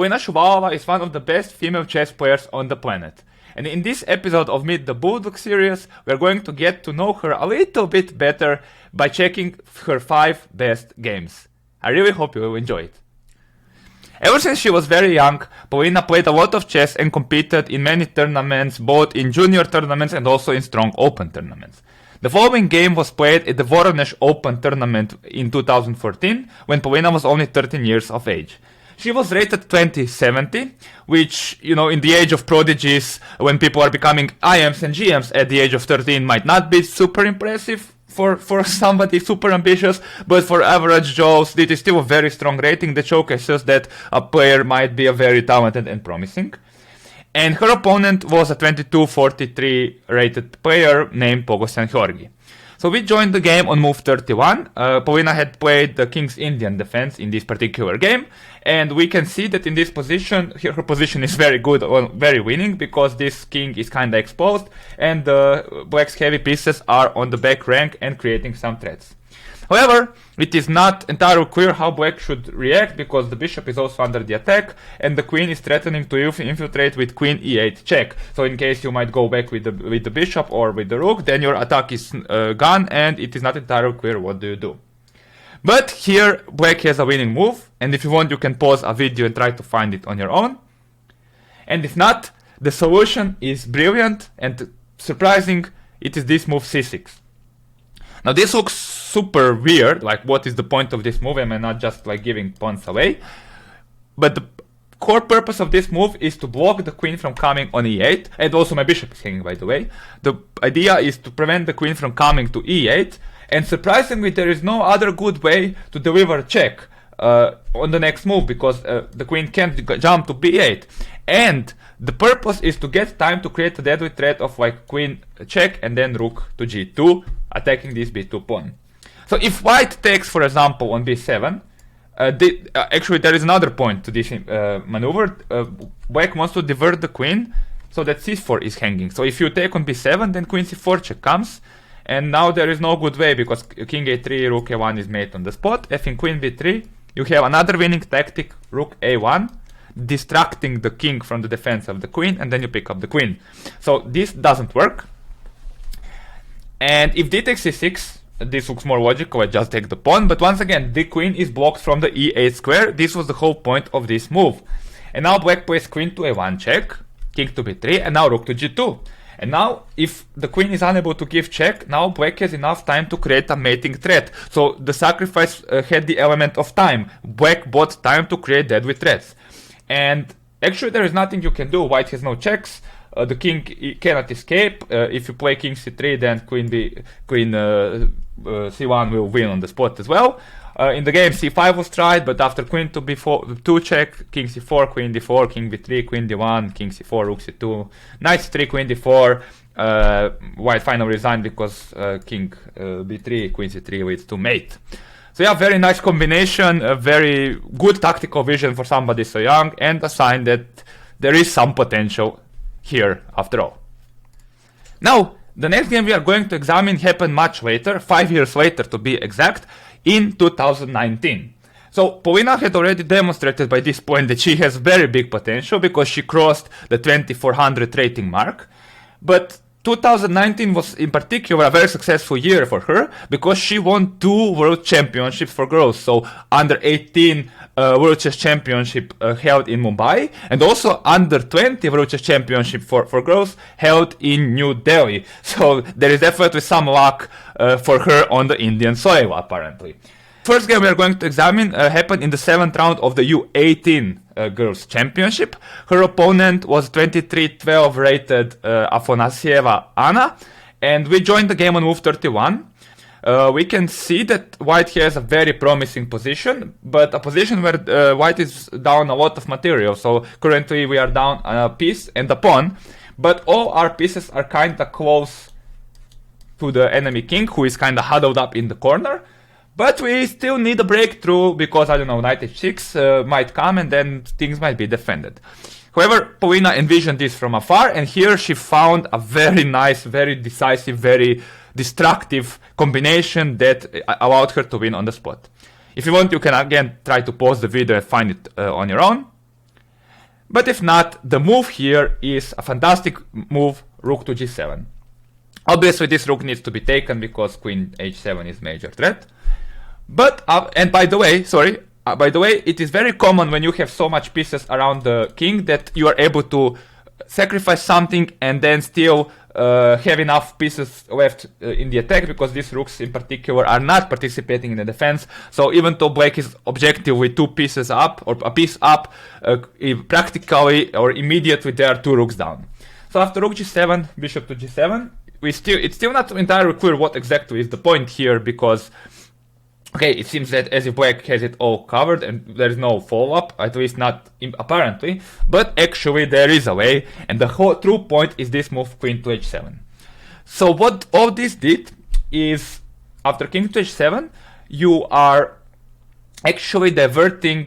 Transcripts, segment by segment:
Polina Shuvalova is one of the best female chess players on the planet. And in this episode of Meet the Bulldog Series, we're going to get to know her a little bit better by checking her 5 best games. I really hope you will enjoy it. Ever since she was very young, Polina played a lot of chess and competed in many tournaments, both in junior tournaments and also in strong open tournaments. The following game was played at the Voronezh Open tournament in 2014, when Polina was only 13 years of age. She was rated 2070, which, in the age of prodigies, when people are becoming IMs and GMs at the age of 13, might not be super impressive for somebody super ambitious, but for average Joes, it is still a very strong rating that showcases that a player might be a very talented and promising. And her opponent was a 2243 rated player named Pogosyan. So we joined the game on move 31. Polina had played the King's Indian defense in this particular game, and we can see that in this position, her position is very good, very winning, because this king is kinda exposed, and the black's heavy pieces are on the back rank and creating some threats. However, it is not entirely clear how black should react, because the bishop is also under the attack, and the queen is threatening to infiltrate with queen e8 check. So in case you might go back with the bishop or with the rook, then your attack is gone, and it is not entirely clear what do you do. But here, black has a winning move, and if you want, you can pause a video and try to find it on your own. And if not, the solution is brilliant and surprising. It is this move c6. Now this looks super weird, like what is the point of this move? Am I not just like giving pawns away? But the core purpose of this move is to block the queen from coming on e8, and also my bishop is hanging, by the way. The idea is to prevent the queen from coming to e8, and surprisingly there is no other good way to deliver a check on the next move, because the queen can't jump to b8. And the purpose is to get time to create a deadly threat of like queen check and then rook to g2, attacking this b2 pawn. So if white takes, for example, on b7, actually there is another point to this maneuver. Black wants to divert the queen so that c4 is hanging. So if you take on b7, then queen c4 check comes, and now there is no good way, because king a3, rook a1 is made on the spot. If in queen b3, you have another winning tactic, rook a1, distracting the king from the defense of the queen, and then you pick up the queen. So this doesn't work. And if d takes c6, this looks more logical, I just take the pawn, but once again, the queen is blocked from the e8 square. This was the whole point of this move. And now black plays queen to a1 check, king to b3, and now rook to g2. And now, if the queen is unable to give check, now black has enough time to create a mating threat. So the sacrifice had the element of time. Black bought time to create deadly threats. And actually there is nothing you can do. White has no checks. The king cannot escape. If you play king c3, then queen c1 will win on the spot as well. In the game, c5 was tried, but after queen to b4, 2 check, king c4, queen d4, king b3, queen d1, king c4, rook c2, knight c3, queen d4. White finally resigned because king b3, queen c3 leads to mate. So yeah, very nice combination, a very good tactical vision for somebody so young, and a sign that there is some potential here after all. Now, the next game we are going to examine happened much later, 5 years later to be exact, in 2019. So Polina had already demonstrated by this point that she has very big potential, because she crossed the 2400 rating mark. But 2019 was in particular a very successful year for her, because she won 2 world championships for girls. So under 18 World Chess Championship held in Mumbai, and also under 20 World Chess Championship for girls held in New Delhi. So there is definitely some luck for her on the Indian soil, apparently. First game we are going to examine happened in the 7th round of the U18 Girls Championship. Her opponent was 2312 rated Afonasieva Anna, and we joined the game on move 31. We can see that white has a very promising position, but a position where white is down a lot of material. So currently we are down a piece and a pawn, but all our pieces are kinda close to the enemy king, who is kinda huddled up in the corner. But we still need a breakthrough, because, I don't know, knight h6 might come, and then things might be defended. However, Polina envisioned this from afar, and here she found a very nice, very decisive, very destructive combination that allowed her to win on the spot. If you want, you can again try to pause the video and find it on your own. But if not, the move here is a fantastic move, rook to g7. Obviously this rook needs to be taken because queen h7 is major threat. But, and by the way, it is very common when you have so much pieces around the king that you are able to sacrifice something and then still have enough pieces left in the attack, because these rooks in particular are not participating in the defense. So even though black is objective with 2 pieces up or a piece up, practically or immediately there are 2 rooks down. So after rook g7, bishop to g7, it's still not entirely clear what exactly is the point here, because okay, it seems that as if black has it all covered and there is no follow-up, at least not apparently, but actually there is a way, and the whole true point is this move queen to h7. So what all this did is, after king to h7, you are actually diverting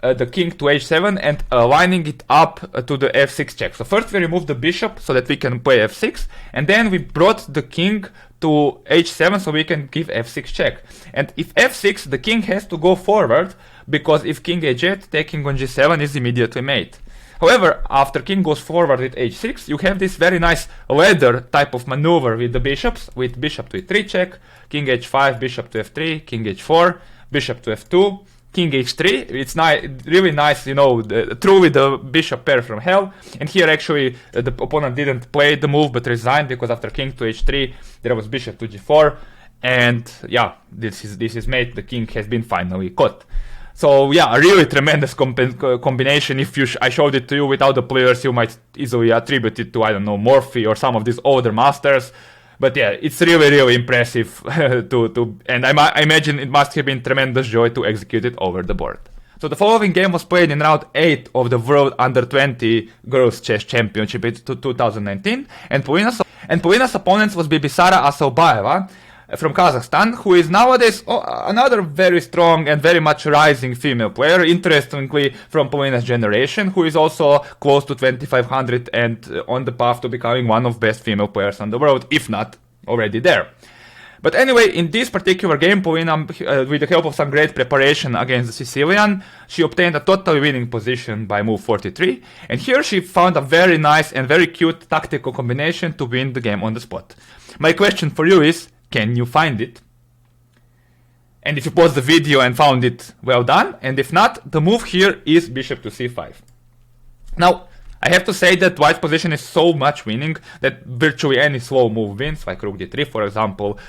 the king to h7 and lining it up to the f6 check. So first we removed the bishop so that we can play f6, and then we brought the king to h7 so we can give f6 check. And if f6, the king has to go forward, because if king h8, taking on g7 is immediately mate. However, after king goes forward with h6, you have this very nice ladder type of maneuver with the bishops, with bishop to e3 check, king h5, bishop to f3, king h4, bishop to f2, king h3. It's really nice, you know, truly the bishop pair from hell. And here actually the opponent didn't play the move but resigned, because after king to h3 there was bishop to g4, and yeah, this is mate. The king has been finally caught. So yeah, a really tremendous combination. If I showed it to you without the players, you might easily attribute it to, I don't know, Morphy or some of these older masters. But yeah, it's really impressive and I imagine it must have been tremendous joy to execute it over the board. So the following game was played in round 8 of the World Under-20 Girls Chess Championship in 2019, and Polina's opponent was Bibisara Assaubayeva from Kazakhstan, who is nowadays another very strong and very much rising female player, interestingly from Polina's generation, who is also close to 2500 and on the path to becoming one of best female players in the world, if not already there. But anyway, in this particular game, Polina, with the help of some great preparation against the Sicilian, she obtained a totally winning position by move 43, and here she found a very nice and very cute tactical combination to win the game on the spot. My question for you is, can you find it? And if you paused the video and found it, well done. And if not, the move here is bishop to c5. Now, I have to say that white's position is so much winning that virtually any slow move wins, like rook d3 for example.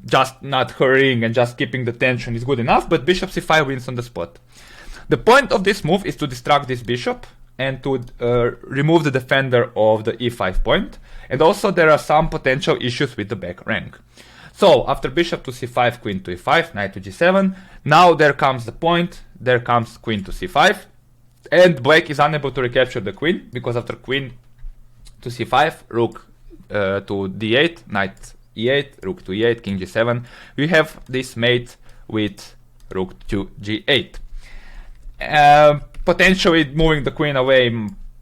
Just not hurrying and just keeping the tension is good enough, but bishop c5 wins on the spot. The point of this move is to distract this bishop and to remove the defender of the e5 point. And also there are some potential issues with the back rank. So after bishop to c5, queen to e5, knight to g7, now there comes the point, there comes queen to c5, and black is unable to recapture the queen, because after queen to c5, rook to d8, knight e8, rook to e8, king g7, we have this mate with rook to g8. Potentially moving the queen away,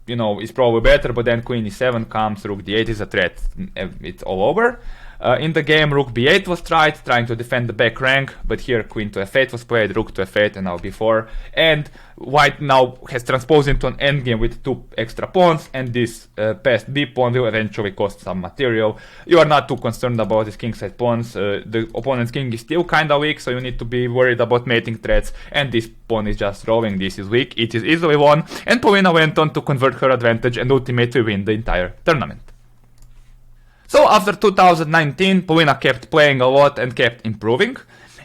you know, is probably better, but then queen e7 comes, rook d8 is a threat, it's all over. In the game, rook b8 was tried, trying to defend the back rank, but here queen to f8 was played, rook to f8, and now b4. And white now has transposed into an endgame with 2 extra pawns, and this passed b pawn will eventually cost some material. You are not too concerned about these kingside pawns. The opponent's king is still kinda weak, so you need to be worried about mating threats, and this pawn is just rolling. This is weak, it is easily won, and Polina went on to convert her advantage and ultimately win the entire tournament. So after 2019, Polina kept playing a lot and kept improving.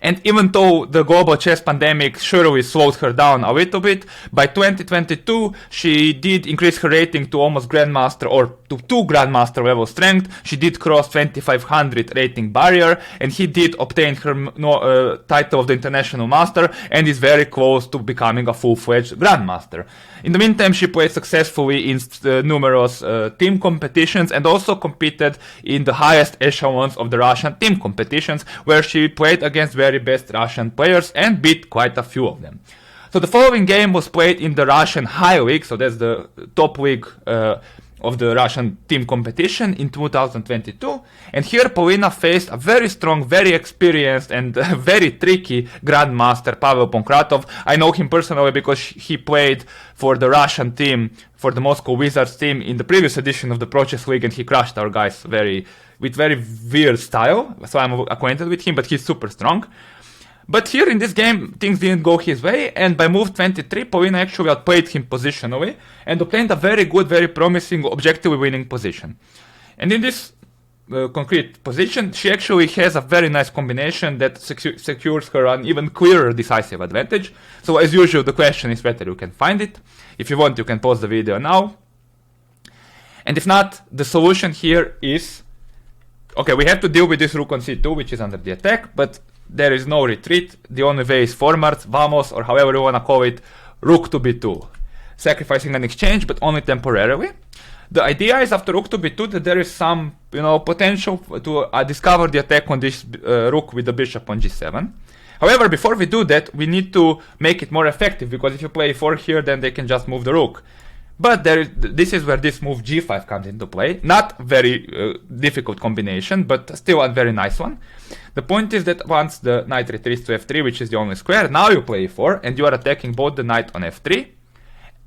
And even though the global chess pandemic surely slowed her down a little bit, by 2022 she did increase her rating to almost grandmaster, or to 2 grandmaster level strength. She did cross 2500 rating barrier, and he did obtain her title of the international master, and is very close to becoming a full-fledged grandmaster. In the meantime, she played successfully in numerous team competitions, and also competed in the highest echelons of the Russian team competitions, where she played against very best Russian players and beat quite a few of them. So the following game was played in the Russian High League, so that's the top league of the Russian team competition in 2022, and here Polina faced a very strong, very experienced and very tricky grandmaster Pavel Ponkratov. I know him personally because he played for the Russian team, for the Moscow Wizards team in the previous edition of the Pro Chess League, and he crushed our guys with very weird style, so I'm acquainted with him, but he's super strong. But here in this game, things didn't go his way, and by move 23, Polina actually outplayed him positionally and obtained a very good, very promising, objectively winning position. And in this concrete position, she actually has a very nice combination that secures her an even clearer decisive advantage. So as usual, the question is whether you can find it. If you want, you can pause the video now. And if not, the solution here is... Okay, we have to deal with this rook on c2, which is under the attack, but there is no retreat. The only way is forwards, vamos, or however you want to call it, rook to b2. Sacrificing an exchange, but only temporarily. The idea is after rook to b2 that there is some, potential to discover the attack on this rook with the bishop on g7. However, before we do that, we need to make it more effective, because if you play e4 here, then they can just move the rook. But this is where this move g5 comes into play. Not very difficult combination, but still a very nice one. The point is that once the knight retreats to f3, which is the only square, now you play e4, and you are attacking both the knight on f3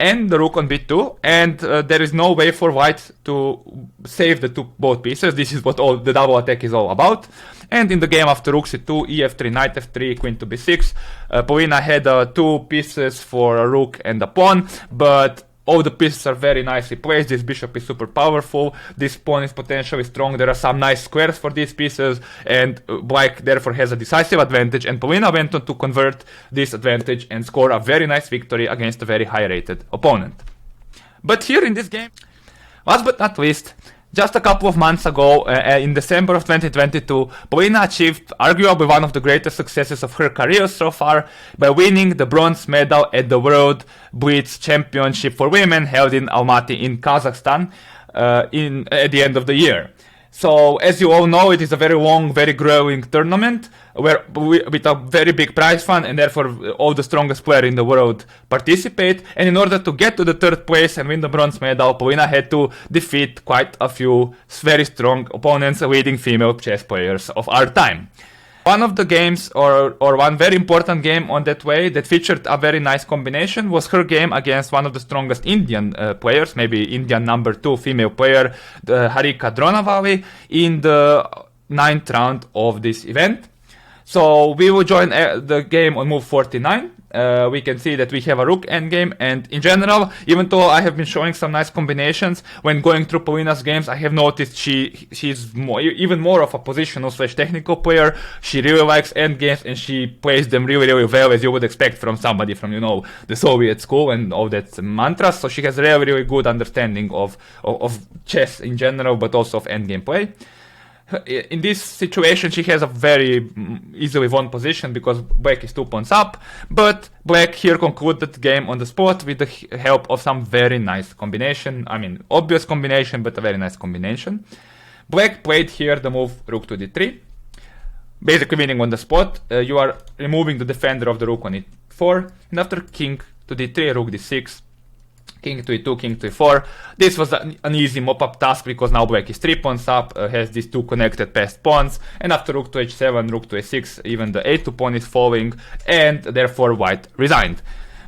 and the rook on b2, and there is no way for white to save both pieces. This is what the double attack is all about. And in the game after rook c2, e f3, knight f3, queen to b6, Polina had 2 pieces for a rook and a pawn, but all the pieces are very nicely placed. This bishop is super powerful, this pawn is potentially strong, there are some nice squares for these pieces, and black therefore has a decisive advantage, and Polina went on to convert this advantage and score a very nice victory against a very high rated opponent. But here in this game, last but not least, just a couple of months ago, in December of 2022, Polina achieved arguably one of the greatest successes of her career so far by winning the bronze medal at the World Blitz Championship for Women held in Almaty in Kazakhstan at the end of the year. So, as you all know, it is a very long, very growing tournament with a very big prize fund, and therefore all the strongest players in the world participate. And in order to get to the 3rd place and win the bronze medal, Polina had to defeat quite a few very strong opponents, leading female chess players of our time. One of the games, or one very important game on that way that featured a very nice combination, was her game against one of the strongest Indian players, maybe Indian number 2 female player, Harika Dronavalli, in the 9th round of this event. So we will join the game on move 49. We can see that we have a rook endgame, and in general, even though I have been showing some nice combinations, when going through Polina's games, I have noticed she's even more of a positional / technical player. She really likes endgames, and she plays them really, really well, as you would expect from somebody from, the Soviet school and all that mantras. So she has a really, really good understanding of chess in general, but also of endgame play. In this situation, she has a very easily won position because black is 2 pawns up, but black here concluded the game on the spot with the help of some very nice combination. I mean, obvious combination, but a very nice combination. Black played here the move rook to d3, basically winning on the spot. You are removing the defender of the rook on e4, and after king to d3, rook d6, king to e2, king to e4. This was an easy mop-up task because now black is 3 pawns up, has these 2 connected passed pawns, and after rook to h7, rook to a6, even the a2 pawn is falling, and therefore white resigned.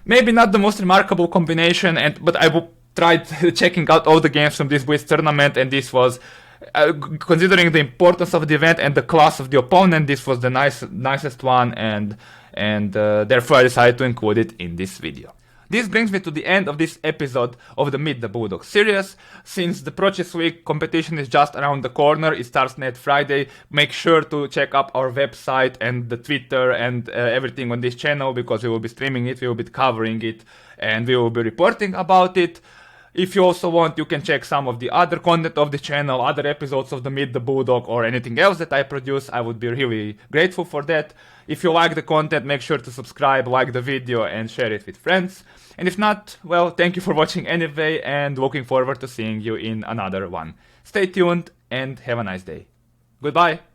Maybe not the most remarkable combination, but I tried checking out all the games from this Blitz tournament, and this was, considering the importance of the event and the class of the opponent, this was the nicest one, and therefore I decided to include it in this video. This brings me to the end of this episode of the Meet the Bulldog series. Since the Pro Chess Week competition is just around the corner, it starts next Friday, make sure to check up our website and the Twitter and everything on this channel, because we will be streaming it, we will be covering it, and we will be reporting about it. If you also want, you can check some of the other content of the channel, other episodes of the Meet the Bulldog, or anything else that I produce. I would be really grateful for that. If you like the content, make sure to subscribe, like the video, and share it with friends. And if not, well, thank you for watching anyway, and looking forward to seeing you in another one. Stay tuned and have a nice day. Goodbye!